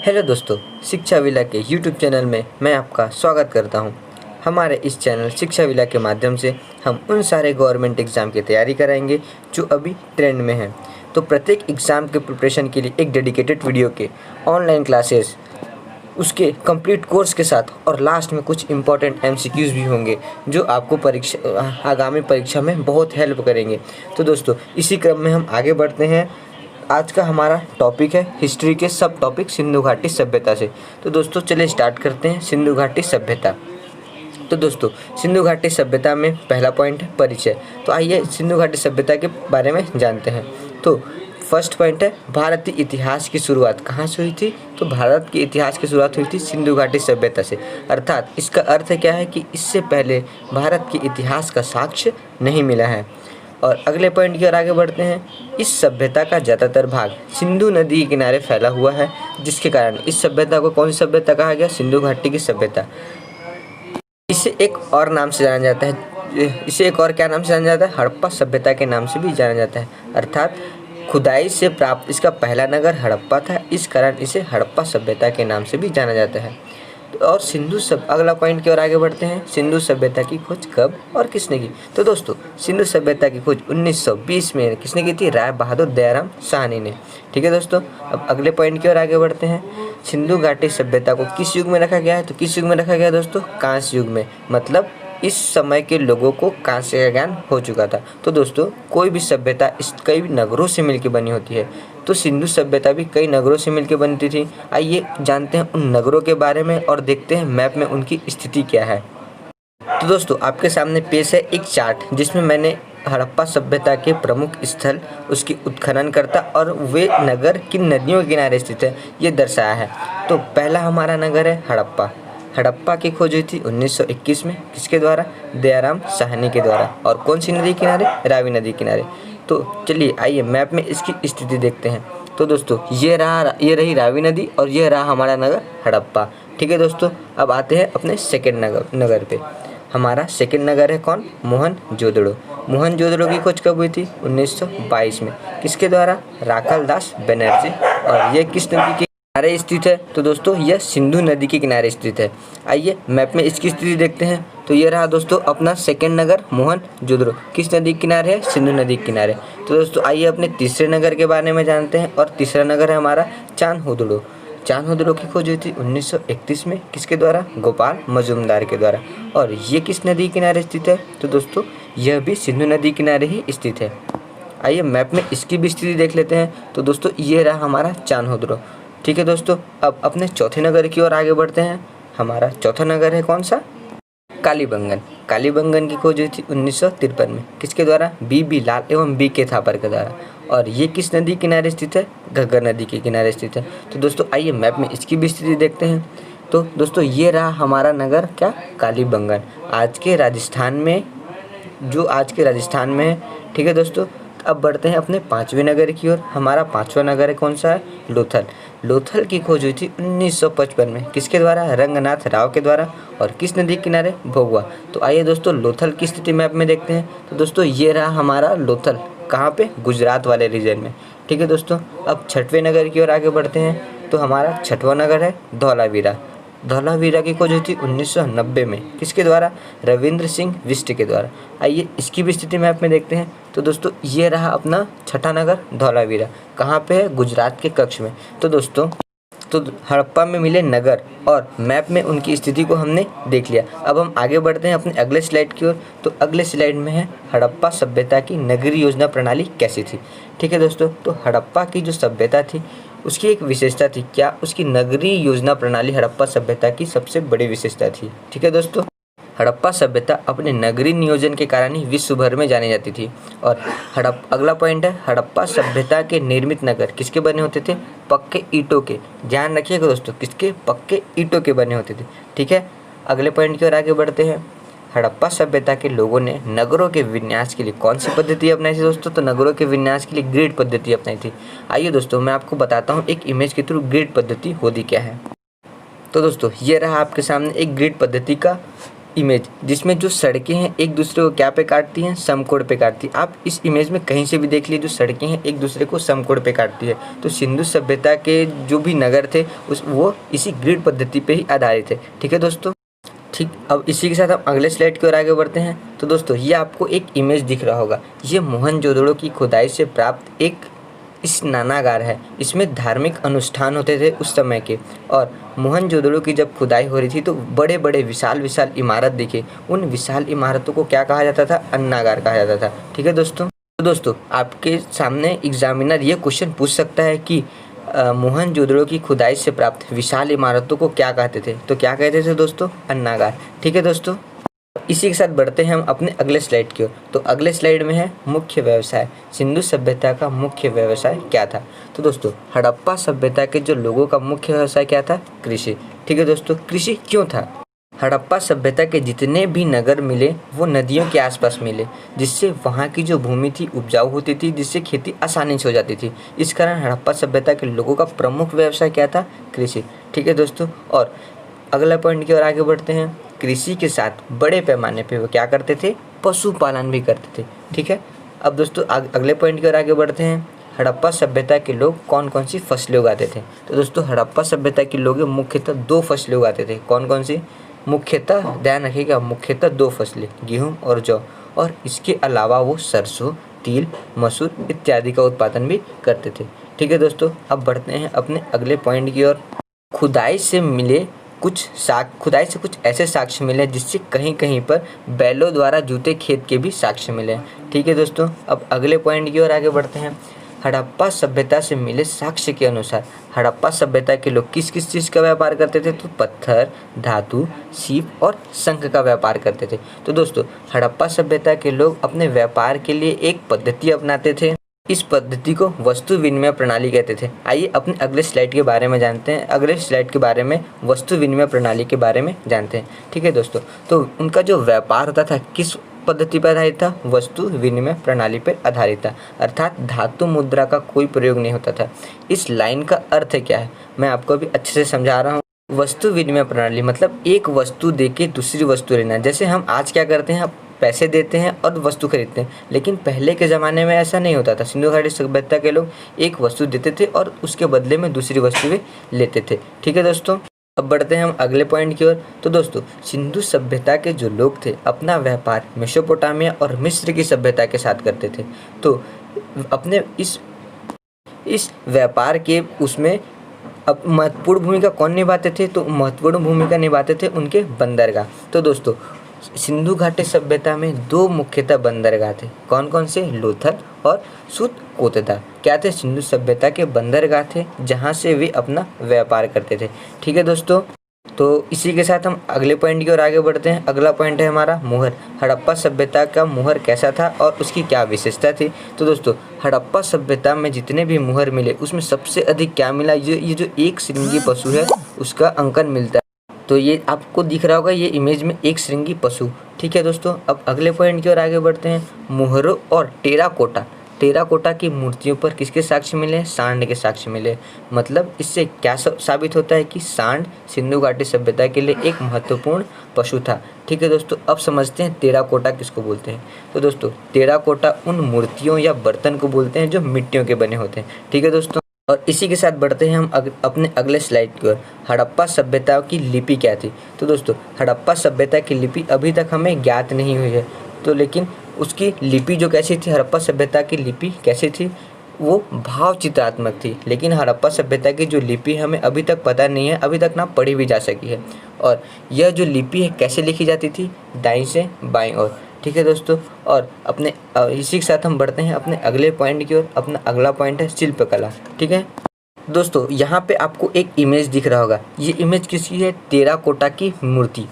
Hello दोस्तों, शिक्षा villa के यूट्यूब चैनल में मैं आपका स्वागत करता हूं। हमारे इस चैनल शिक्षा विला के माध्यम से हम उन सारे गवर्नमेंट एग्ज़ाम की तैयारी कराएंगे जो अभी ट्रेंड में हैं। तो प्रत्येक एग्ज़ाम के प्रिपरेशन के लिए एक डेडिकेटेड वीडियो के ऑनलाइन क्लासेस, उसके कंप्लीट कोर्स के साथ और लास्ट में कुछ इंपॉर्टेंट एमसीक्यूज़ भी होंगे जो आपको आगामी परीक्षा में बहुत हेल्प करेंगे। तो दोस्तों, इसी क्रम में हम आगे बढ़ते हैं। आज का हमारा टॉपिक है हिस्ट्री के सब टॉपिक सिंधु घाटी सभ्यता से। तो दोस्तों चलिए स्टार्ट करते हैं सिंधु घाटी सभ्यता। तो दोस्तों, सिंधु घाटी सभ्यता में पहला पॉइंट है परिचय। तो आइए सिंधु घाटी सभ्यता के बारे में जानते हैं। तो फर्स्ट पॉइंट है भारतीय इतिहास की शुरुआत कहाँ से हुई थी। तो भारत के इतिहास की शुरुआत हुई थी सिंधु घाटी सभ्यता से। अर्थात इसका अर्थ क्या है कि इससे पहले भारत के इतिहास का साक्ष्य नहीं मिला है। और अगले पॉइंट की ओर आगे बढ़ते हैं। इस सभ्यता का ज़्यादातर भाग सिंधु नदी के किनारे फैला हुआ है, जिसके कारण इस सभ्यता को कौन सी सभ्यता कहा गया? सिंधु घाटी की सभ्यता। इसे एक और नाम से जाना जाता है। इसे एक और क्या नाम से जाना जाता है? हड़प्पा सभ्यता के नाम से भी जाना जाता है। अर्थात खुदाई से प्राप्त इसका पहला नगर हड़प्पा था, इस कारण इसे हड़प्पा सभ्यता के नाम से भी जाना जाता है। और अगला पॉइंट की ओर आगे बढ़ते हैं। सिंधु सभ्यता की खोज कब और किसने की? तो दोस्तों, सिंधु सभ्यता की खोज 1920 में किसने की थी? राय बहादुर दयाराम साहनी ने। ठीक है दोस्तों, अब अगले पॉइंट की ओर आगे बढ़ते हैं। सिंधु घाटी सभ्यता को किस युग में रखा गया है? तो किस युग में रखा गया दोस्तों? कांस्य युग में। मतलब इस समय के लोगों को कांस्य का ज्ञान हो चुका था। तो दोस्तों, कोई भी सभ्यता इस कई नगरों से मिलकर बनी होती है। तो सिंधु सभ्यता भी कई नगरों से मिलकर बनती थी। आइए जानते हैं उन नगरों के बारे में और देखते हैं मैप में उनकी स्थिति क्या है। तो दोस्तों, आपके सामने पेश है एक चार्ट जिसमें मैंने हड़प्पा सभ्यता के प्रमुख स्थल, उसकी उत्खननकर्ता और वे नगर किन नदियों के किनारे स्थित है ये दर्शाया है। तो पहला हमारा नगर है हड़प्पा। हड़प्पा की खोज हुई थी 1921 में। किसके द्वारा? दयाराम साहनी के द्वारा। और कौन सी नदी किनारे? रावी नदी किनारे। तो चलिए आइए मैप में इसकी स्थिति देखते हैं। तो दोस्तों, ये रही रावी नदी और ये रहा हमारा नगर हड़प्पा। ठीक है दोस्तों, अब आते हैं अपने सेकंड नगर पे। हमारा सेकंड नगर है कौन? मोहनजोदड़ो। मोहनजोदड़ो की खोज कब हुई थी? 1922 में। किसके द्वारा? राखाल दास बनर्जी। और ये किस नदी के किनारे स्थित है? तो दोस्तों, यह सिंधु नदी के किनारे स्थित है। आइए मैप में इसकी स्थिति देखते हैं। तो ये रहा दोस्तों अपना सेकंड नगर मोहनजोदड़ो। किस नदी के किनारे है? सिंधु नदी के किनारे। तो दोस्तों, आइए अपने तीसरे नगर के बारे में जानते हैं। और तीसरा नगर है हमारा चान्होदड़ो। चान्होदड़ो की खोज हुई थी 1931 में। किसके द्वारा? गोपाल मजूमदार के द्वारा। और ये किस नदी किनारे स्थित है? तो दोस्तों, यह भी सिंधु नदी किनारे ही स्थित है। आइए मैप में इसकी भी स्थिति देख लेते हैं। तो दोस्तों, ये रहा हमारा चान्होदड़ो। ठीक है दोस्तों, अब अपने चौथे नगर की ओर आगे बढ़ते हैं। हमारा चौथा नगर है कौन सा? कालीबंगन। कालीबंगन की खोज हुई थी 1953 में। किसके द्वारा? बी लाल एवं बी के थापर के द्वारा। और ये किस नदी किनारे स्थित है? घग्गर नदी के किनारे स्थित है। तो दोस्तों, आइए मैप में इसकी भी स्थिति देखते हैं। तो दोस्तों, ये रहा हमारा नगर क्या? कालीबंगन। आज के राजस्थान में है। ठीक है दोस्तों, अब बढ़ते हैं अपने पांचवें नगर की ओर। हमारा पांचवा नगर है कौन सा है? लोथल। लोथल की खोज हुई थी 1955 में। किसके द्वारा? रंगनाथ राव के द्वारा। और किस नदी के किनारे? भोगवा। तो आइए दोस्तों, लोथल की स्थिति मैप में देखते हैं। तो दोस्तों, ये रहा हमारा लोथल। कहाँ पे? गुजरात वाले रीजन में। ठीक है दोस्तों, अब छठवें नगर की ओर आगे बढ़ते हैं। तो हमारा छठवां नगर है धौलावीरा। धौलावीरा की खोज हुई थी 1990 में। किसके द्वारा? रविंद्र सिंह बिष्ट के द्वारा। आइए इसकी भी स्थिति मैप में देखते हैं। तो दोस्तों, ये रहा अपना छठा नगर धौलावीरा। कहाँ पे है? गुजरात के कक्ष में। तो दोस्तों, हड़प्पा में मिले नगर और मैप में उनकी स्थिति को हमने देख लिया। अब हम आगे बढ़ते हैं अपने अगले स्लाइड की ओर। तो अगले स्लाइड में है हड़प्पा सभ्यता की नगरीय योजना प्रणाली कैसी थी। ठीक है दोस्तों, तो हड़प्पा की जो सभ्यता थी उसकी एक विशेषता थी। क्या? उसकी नगरीय योजना प्रणाली हड़प्पा सभ्यता की सबसे बड़ी विशेषता थी। ठीक है दोस्तों, हड़प्पा सभ्यता अपने नगरीय नियोजन के कारण ही विश्व भर में जानी जाती थी। और अगला पॉइंट है हड़प्पा सभ्यता के निर्मित नगर किसके बने होते थे? पक्के ईंटों के। ध्यान रखिएगा दोस्तों, किसके? पक्के ईंटों के बने होते थे। ठीक है, अगले पॉइंट की ओर आगे बढ़ते हैं। हड़प्पा सभ्यता के लोगों ने नगरों के विन्यास के लिए कौन सी पद्धति अपनाई थी दोस्तों? तो नगरों के विन्यास के लिए ग्रिड पद्धति अपनाई थी। आइए दोस्तों, मैं आपको बताता हूँ एक इमेज के थ्रू ग्रिड पद्धति होती क्या है। तो दोस्तों, ये रहा आपके सामने एक ग्रिड पद्धति का इमेज जिसमें जो सड़कें हैं एक दूसरे को क्या पे काटती हैं, समकोण पे काटती है। आप इस इमेज में कहीं से भी देख लीजिए, जो सड़कें हैं एक दूसरे को समकोण पे काटती है। तो सिंधु सभ्यता के जो भी नगर थे वो इसी ग्रिड पद्धति पे ही आधारित है। ठीक है दोस्तों। ठीक, अब इसी के साथ हम अगले स्लाइड की ओर आगे बढ़ते हैं। तो दोस्तों ये आपको एक इमेज दिख रहा होगा, ये मोहनजोदड़ो की खुदाई से प्राप्त एक स्नानागार है। इसमें धार्मिक अनुष्ठान होते थे उस समय के, और मोहनजोदड़ो की जब खुदाई हो रही थी तो बड़े बड़े विशाल विशाल इमारत दिखे। उन विशाल इमारतों को क्या कहा जाता था, अन्नागार कहा जाता था। ठीक है दोस्तों। तो दोस्तों आपके सामने एग्जामिनर ये क्वेश्चन पूछ सकता है कि मोहनजोदड़ो की खुदाई से प्राप्त विशाल इमारतों को क्या कहते थे, तो क्या कहते थे दोस्तों, अन्नागार। ठीक है दोस्तों। इसी के साथ बढ़ते हैं हम अपने अगले स्लाइड की ओर। तो अगले स्लाइड में है मुख्य व्यवसाय। सिंधु सभ्यता का मुख्य व्यवसाय क्या था। तो दोस्तों हड़प्पा सभ्यता के जो लोगों का मुख्य व्यवसाय क्या था, कृषि। ठीक है दोस्तों। कृषि क्यों था, हड़प्पा सभ्यता के जितने भी नगर मिले वो नदियों के आसपास मिले, जिससे वहाँ की जो भूमि थी उपजाऊ होती थी, जिससे खेती आसानी से हो जाती थी। इस कारण हड़प्पा सभ्यता के लोगों का प्रमुख व्यवसाय क्या था, कृषि। ठीक है दोस्तों। और अगला पॉइंट की ओर आगे बढ़ते हैं। कृषि के साथ बड़े पैमाने पे वो क्या करते थे, पशुपालन भी करते थे। ठीक है। अब दोस्तों अगले पॉइंट की ओर आगे बढ़ते हैं। हड़प्पा सभ्यता के लोग कौन कौन सी फसलें उगाते थे। तो दोस्तों हड़प्पा सभ्यता के लोग मुख्यतः 2 फसलें उगाते थे। कौन कौन सी, मुख्यतः ध्यान रखिएगा, मुख्यतः 2 फसलें, गेहूँ और जौ। और इसके अलावा वो सरसों, तिल, मसूर इत्यादि का उत्पादन भी करते थे। ठीक है दोस्तों। अब बढ़ते हैं अपने अगले पॉइंट की ओर। खुदाई से कुछ ऐसे साक्ष्य मिले जिससे कहीं कहीं पर बैलों द्वारा जूते खेत के भी साक्ष्य मिले। ठीक है दोस्तों। अब अगले पॉइंट की ओर आगे बढ़ते हैं। हड़प्पा सभ्यता से मिले साक्ष्य के अनुसार हड़प्पा सभ्यता के लोग किस किस चीज़ का व्यापार करते थे, तो पत्थर, धातु, सीप और शंख का व्यापार करते थे। तो दोस्तों हड़प्पा सभ्यता के लोग अपने व्यापार के लिए एक पद्धति अपनाते थे। इस पद्धति को वस्तु विनिमय प्रणाली कहते थे। आइए अपने अगले स्लाइड के बारे में जानते हैं। अगले स्लाइड के बारे में वस्तु विनिमय प्रणाली के बारे में जानते हैं। ठीक है दोस्तों। तो उनका जो व्यापार होता था किस पद्धति पर आधारित था, वस्तु विनिमय प्रणाली पर आधारित था, अर्थात धातु मुद्रा का कोई प्रयोग नहीं होता था। इस लाइन का अर्थ क्या है मैं आपको अभी अच्छे से समझा रहा हूँ। वस्तु विनिमय प्रणाली मतलब एक वस्तु देके दूसरी वस्तु लेना। जैसे हम आज क्या करते हैं, पैसे देते हैं और वस्तु खरीदते हैं, लेकिन पहले के ज़माने में ऐसा नहीं होता था। सिंधु घाटी सभ्यता के लोग एक वस्तु देते थे और उसके बदले में दूसरी वस्तु भी लेते थे। ठीक है दोस्तों। अब बढ़ते हैं हम अगले पॉइंट की ओर। तो दोस्तों सिंधु सभ्यता के जो लोग थे अपना व्यापार मेसोपोटामिया और मिस्र की सभ्यता के साथ करते थे। तो अपने इस व्यापार के उसमें अब महत्वपूर्ण भूमिका कौन निभाते थे, तो महत्वपूर्ण भूमिका निभाते थे उनके बंदरगाह। तो दोस्तों सिंधु घाटी सभ्यता में 2 मुख्यतः बंदरगाह थे। कौन कौन से, लोथल और सूत-कोतदा। क्या थे, सिंधु सभ्यता के बंदरगाह थे जहां से वे अपना व्यापार करते थे। ठीक है दोस्तों। तो इसी के साथ हम अगले पॉइंट की ओर आगे बढ़ते हैं। अगला पॉइंट है हमारा मुहर। हड़प्पा सभ्यता का मुहर कैसा था और उसकी क्या विशेषता थी। तो दोस्तों हड़प्पा सभ्यता में जितने भी मुहर मिले उसमें सबसे अधिक क्या मिला, ये जो एक श्रृंगी पशु है उसका अंकन मिलता है। तो ये आपको दिख रहा होगा, ये इमेज में एक श्रृंगी पशु। ठीक है दोस्तों। अब अगले पॉइंट की ओर आगे बढ़ते हैं। मुहरों और टेराकोटा की मूर्तियों पर किसके साक्ष्य मिले, सांड के साक्ष्य मिले। मतलब इससे क्या साबित होता है कि सांड सिंधु घाटी सभ्यता के लिए एक महत्वपूर्ण पशु था। ठीक है दोस्तों। अब समझते हैं टेराकोटा किसको बोलते हैं। तो दोस्तों टेराकोटा उन मूर्तियों या बर्तन को बोलते हैं जो मिट्टियों के बने होते हैं। ठीक है दोस्तों। और इसी के साथ बढ़ते हैं हम अपने अगले स्लाइड की ओर। हड़प्पा सभ्यता की लिपि क्या थी। तो दोस्तों हड़प्पा सभ्यता की लिपि अभी तक हमें ज्ञात नहीं हुई है। तो लेकिन उसकी लिपि जो कैसी थी, हड़प्पा सभ्यता की लिपि कैसी थी, वो भाव चित्रात्मक थी। लेकिन हड़प्पा सभ्यता की जो लिपि हमें अभी तक पता नहीं है, अभी तक ना पढ़ी भी जा सकी है। और यह जो लिपि है कैसे लिखी जाती थी, दाईं से बाईं ओर। ठीक है दोस्तों। और अपने इसी के साथ हम बढ़ते हैं अपने अगले पॉइंट की ओर। अपना अगला पॉइंट है शिल्पकला। ठीक है दोस्तों, यहाँ पे आपको एक इमेज दिख रहा होगा। ये इमेज किसकी है, टेराकोटा की मूर्ति।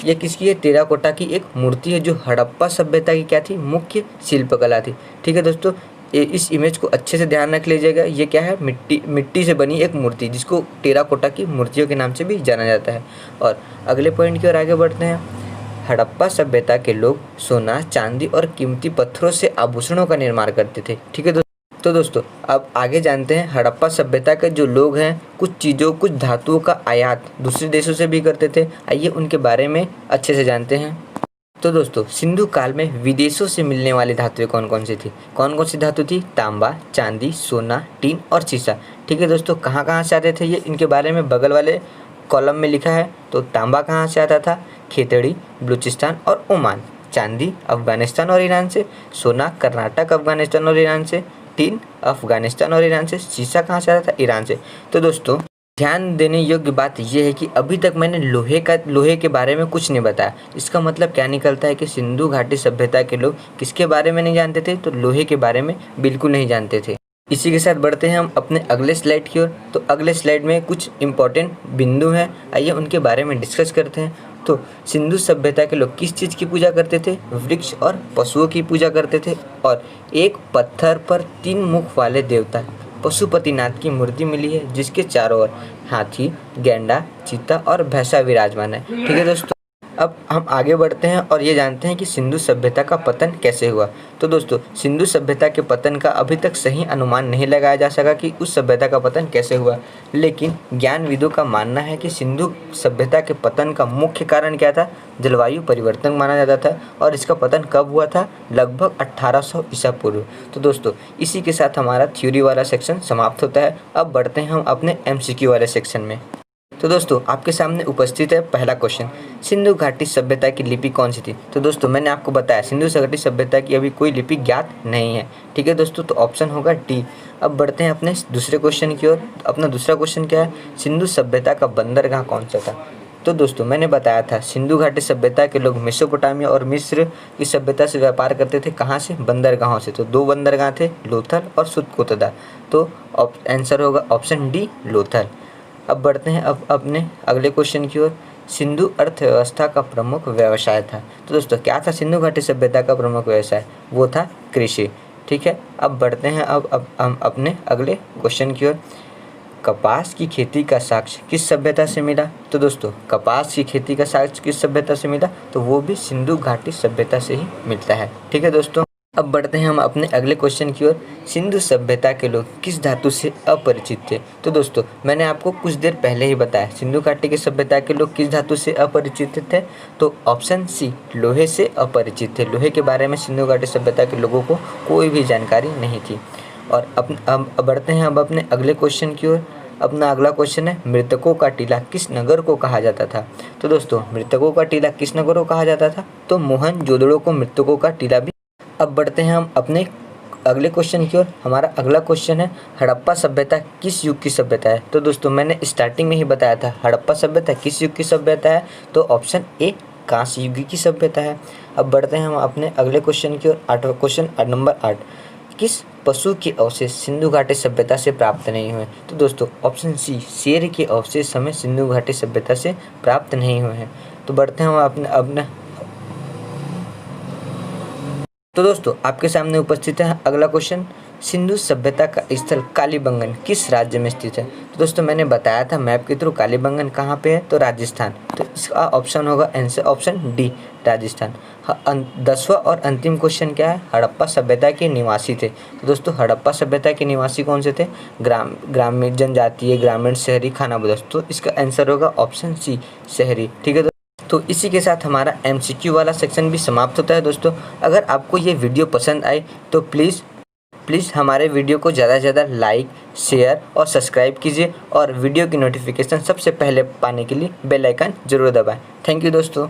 ये किसकी है, टेराकोटा की एक मूर्ति है जो हड़प्पा सभ्यता की क्या थी, मुख्य शिल्पकला थी। ठीक है दोस्तों। इस इमेज को अच्छे से ध्यान रख लीजिएगा। ये क्या है, मिट्टी से बनी एक मूर्ति जिसको टेराकोटा की मूर्तियों के नाम से भी जाना जाता है। और अगले पॉइंट की ओर आगे बढ़ते हैं। हड़प्पा सभ्यता के लोग सोना, चांदी और कीमती पत्थरों से आभूषणों का निर्माण करते थे। ठीक है दोस्तों। तो दोस्तों अब आगे जानते हैं हड़प्पा सभ्यता के जो लोग हैं कुछ चीज़ों कुछ धातुओं का आयात दूसरे देशों से भी करते थे। आइए उनके बारे में अच्छे से जानते हैं। तो दोस्तों सिंधु काल में विदेशों से मिलने वाली धातुएं कौन कौन सी थी? कौन कौन सी धातु थी? तांबा, चांदी, सोना, टीन और सीसा। ठीक है दोस्तों, कहाँ कहाँ से आते थे ये इनके बारे में बगल वाले कॉलम में लिखा है। तो तांबा कहाँ से आता था? खेतड़ी, बलूचिस्तान और ओमान। चांदी अफगानिस्तान और ईरान से। सोना कर्नाटक, अफगानिस्तान और ईरान से। टीन अफगानिस्तान और ईरान से। सीसा कहाँ से आता था? ईरान से। तो दोस्तों ध्यान देने योग्य बात यह है कि अभी तक मैंने लोहे के बारे में कुछ नहीं बताया। इसका मतलब क्या निकलता है कि सिंधु घाटी सभ्यता के लोग किसके बारे में नहीं जानते थे? तो लोहे के बारे में बिल्कुल नहीं जानते थे। इसी के साथ बढ़ते हैं हम अपने अगले स्लाइड की ओर। तो अगले स्लाइड में कुछ इंपॉर्टेंट बिंदु हैं, आइए उनके बारे में डिस्कस करते हैं। तो सिंधु सभ्यता के लोग किस चीज़ की पूजा करते थे? वृक्ष और पशुओं की पूजा करते थे। और एक पत्थर पर 3 मुख वाले देवता पशुपतिनाथ की मूर्ति मिली है जिसके चारों ओर हाथी, गैंडा, चीता और भैंसा विराजमान है। ठीक है दोस्तों, अब हम आगे बढ़ते हैं और ये जानते हैं कि सिंधु सभ्यता का पतन कैसे हुआ। तो दोस्तों सिंधु सभ्यता के पतन का अभी तक सही अनुमान नहीं लगाया जा सका कि उस सभ्यता का पतन कैसे हुआ, लेकिन ज्ञानविदों का मानना है कि सिंधु सभ्यता के पतन का मुख्य कारण क्या था? जलवायु परिवर्तन माना जाता था। और इसका पतन कब हुआ था? लगभग 1800 ईसा पूर्व। तो दोस्तों इसी के साथ हमारा थ्योरी वाला सेक्शन समाप्त होता है। अब बढ़ते हैं हम अपने MCQ वाले सेक्शन में। तो दोस्तों आपके सामने उपस्थित है पहला क्वेश्चन, सिंधु घाटी सभ्यता की लिपि कौन सी थी? तो दोस्तों मैंने आपको बताया सिंधु घाटी सभ्यता की अभी कोई लिपि ज्ञात नहीं है। ठीक है दोस्तों, तो ऑप्शन होगा डी। अब बढ़ते हैं अपने दूसरे क्वेश्चन की ओर। अपना दूसरा क्वेश्चन क्या है? सिंधु सभ्यता का बंदरगाह कौन सा था? तो दोस्तों मैंने बताया था सिंधु घाटी सभ्यता के लोग मेसोपोटामिया और मिस्र की सभ्यता से व्यापार करते थे। कहाँ से? बंदरगाहों से। तो 2 बंदरगाह थे, लोथल और सुतकोतदा। तो आंसर होगा ऑप्शन डी, लोथल। अब बढ़ते हैं अब अपने अगले क्वेश्चन की ओर। सिंधु अर्थव्यवस्था का प्रमुख व्यवसाय था। तो दोस्तों क्या था सिंधु घाटी सभ्यता का प्रमुख व्यवसाय? वो था कृषि। ठीक है, अब बढ़ते हैं अब हम अपने अगले क्वेश्चन की ओर। कपास की खेती का साक्ष्य किस सभ्यता से मिला? तो दोस्तों कपास की खेती का साक्ष्य किस सभ्यता से मिला? तो वो भी सिंधु घाटी सभ्यता से ही मिलता है। ठीक है दोस्तों, अब बढ़ते हैं हम अपने अगले क्वेश्चन की ओर। सिंधु सभ्यता के लोग किस धातु से अपरिचित थे? तो दोस्तों मैंने आपको कुछ देर पहले ही बताया सिंधु घाटी की सभ्यता के लोग किस धातु से अपरिचित थे। तो ऑप्शन सी, लोहे से अपरिचित थे। लोहे के बारे में सिंधु घाटी सभ्यता के लोगों को कोई भी जानकारी नहीं थी। और अब बढ़ते हैं अब अपने अगले क्वेश्चन की ओर। अपना अगला क्वेश्चन है, मृतकों का टीला किस नगर को कहा जाता था? तो दोस्तों मृतकों का टीला किस नगर को कहा जाता था? तो मोहनजोदड़ो को मृतकों का टीला भी। अब बढ़ते हैं हम अपने अगले क्वेश्चन की ओर। हमारा अगला क्वेश्चन है, हड़प्पा सभ्यता किस युग की सभ्यता है? तो दोस्तों मैंने स्टार्टिंग में ही बताया था हड़प्पा सभ्यता किस युग की सभ्यता है? तो ऑप्शन ए, कांस्य युग की सभ्यता है। अब बढ़ते हैं हम अपने अगले क्वेश्चन की ओर। 8वां क्वेश्चन नंबर 8, किस पशु के अवशेष सिंधु घाटी सभ्यता से प्राप्त नहीं हुए? तो दोस्तों ऑप्शन सी, शेर के अवशेष हमें सिंधु घाटी सभ्यता से प्राप्त नहीं हुए हैं। तो बढ़ते हैं हम अपने तो दोस्तों आपके सामने उपस्थित है अगला क्वेश्चन, सिंधु सभ्यता का स्थल कालीबंगन किस राज्य में स्थित है? तो दोस्तों मैंने बताया था मैप के थ्रू कालीबंगन कहाँ पे है? तो राजस्थान। तो इसका ऑप्शन होगा आंसर ऑप्शन डी, राजस्थान। 10वां और अंतिम क्वेश्चन क्या है? हड़प्पा सभ्यता के निवासी थे। तो दोस्तों हड़प्पा सभ्यता के निवासी कौन से थे? ग्रामीण जनजातीय, ग्रामीण, शहरी, खानाबदोश। तो इसका आंसर होगा ऑप्शन सी, शहरी। ठीक है तो इसी के साथ हमारा MCQ वाला सेक्शन भी समाप्त होता है। दोस्तों अगर आपको ये वीडियो पसंद आए तो प्लीज़ हमारे वीडियो को ज़्यादा से ज़्यादा लाइक, शेयर और सब्सक्राइब कीजिए और वीडियो की नोटिफिकेशन सबसे पहले पाने के लिए बेल आइकन ज़रूर दबाएं। थैंक यू दोस्तों।